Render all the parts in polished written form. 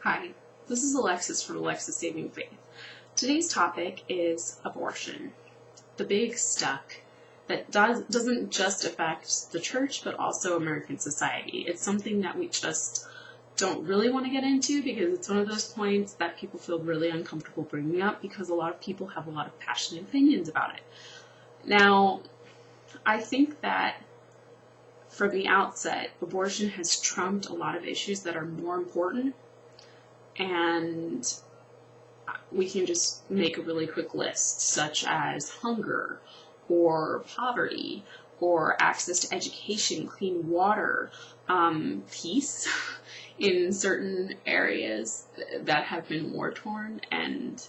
Hi, this is Alexis from Alexis Saving Faith. Today's topic is abortion, the big stuck that doesn't just affect the church but also American society. It's something that we just don't really want to get into because it's one of those points that people feel really uncomfortable bringing up because a lot of people have a lot of passionate opinions about it. Now, I think that from the outset, abortion has trumped a lot of issues that are more important. And we can just make a really quick list, such as hunger, or poverty, or access to education, clean water, peace in certain areas that have been war-torn and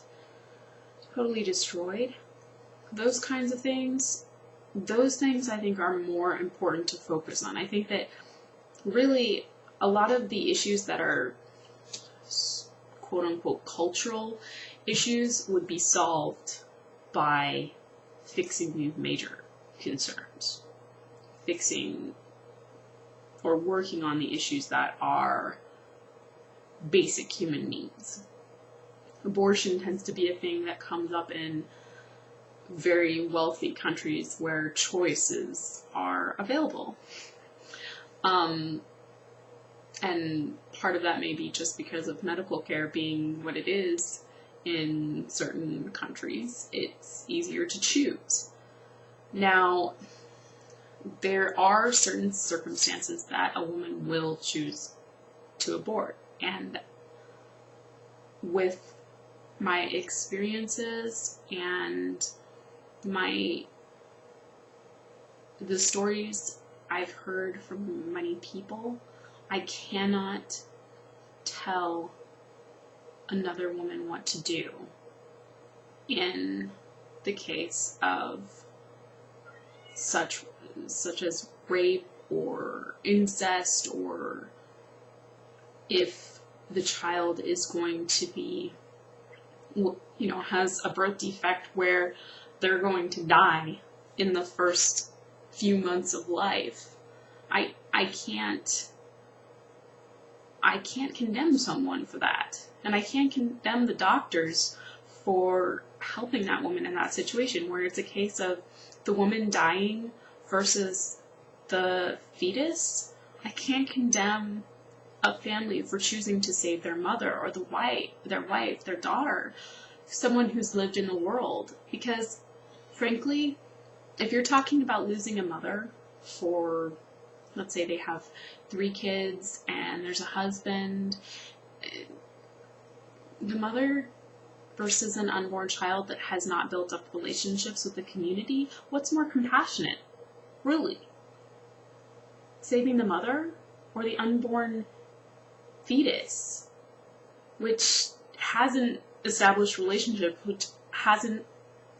totally destroyed. Those kinds of things, I think are more important to focus on. I think that really a lot of the issues that are quote-unquote cultural issues would be solved by fixing these major concerns, fixing or working on the issues that are basic human needs. Abortion tends to be a thing that comes up in very wealthy countries where choices are available. And part of that may be just because of medical care being what it is in certain countries. It's easier to choose. Now, there are certain circumstances that a woman will choose to abort. And with my experiences and the stories I've heard from many people, I cannot tell another woman what to do in the case of such as rape or incest, or if the child is going to be, has a birth defect where they're going to die in the first few months of life. I can't condemn someone for that. And I can't condemn the doctors for helping that woman in that situation where it's a case of the woman dying versus the fetus. I can't condemn a family for choosing to save their mother or their wife, their daughter, someone who's lived in the world. Because, frankly, if you're talking about losing a mother for, let's say they have 3 kids and there's a husband, the mother versus an unborn child that has not built up relationships with the community, what's more compassionate, really? Saving the mother or the unborn fetus, which hasn't established relationship, which hasn't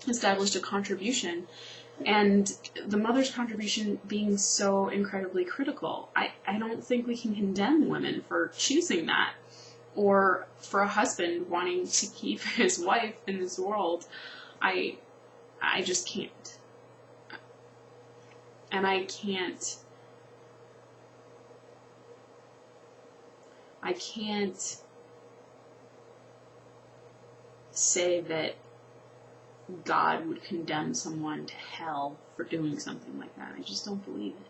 established a contribution, and the mother's contribution being so incredibly critical. I don't think we can condemn women for choosing that, or for a husband wanting to keep his wife in this world. I just can't. And I can't say that God would condemn someone to hell for doing something like that. I just don't believe it.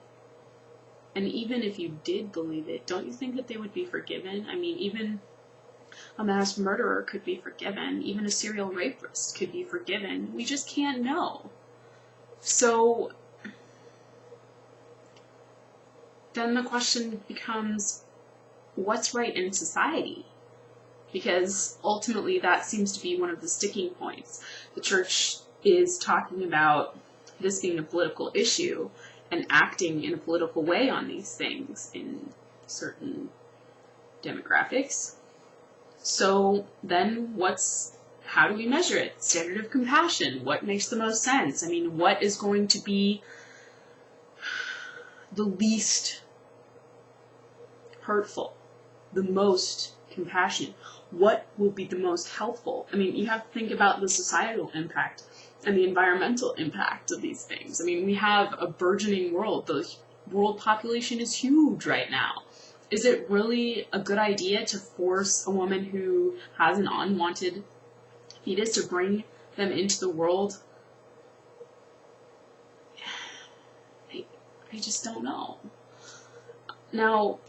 And even if you did believe it, don't you think that they would be forgiven? I mean, even a mass murderer could be forgiven. Even a serial rapist could be forgiven. We just can't know. So then the question becomes, what's right in society? Because ultimately that seems to be one of the sticking points. The church is talking about this being a political issue and acting in a political way on these things in certain demographics. So then how do we measure it? Standard of compassion. What makes the most sense? I mean, what is going to be the least hurtful, the most compassionate? What will be the most helpful? I mean, you have to think about the societal impact and the environmental impact of these things. I mean, we have a burgeoning world. The world population is huge right now. Is it really a good idea to force a woman who has an unwanted fetus to bring them into the world? I just don't know. Now,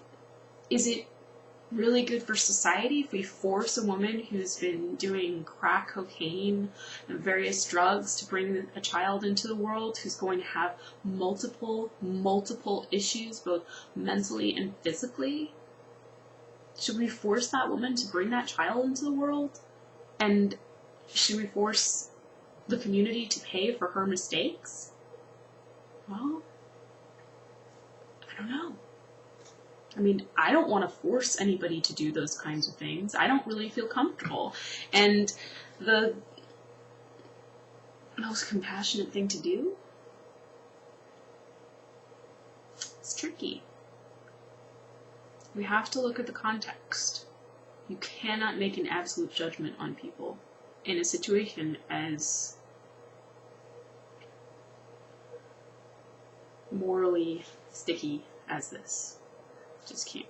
is it really good for society if we force a woman who's been doing crack cocaine and various drugs to bring a child into the world who's going to have multiple issues, both mentally and physically? Should we force that woman to bring that child into the world? And should we force the community to pay for her mistakes? Well, I don't know. I mean, I don't want to force anybody to do those kinds of things. I don't really feel comfortable. And the most compassionate thing to do is tricky. We have to look at the context. You cannot make an absolute judgment on people in a situation as morally sticky as this. Just can't.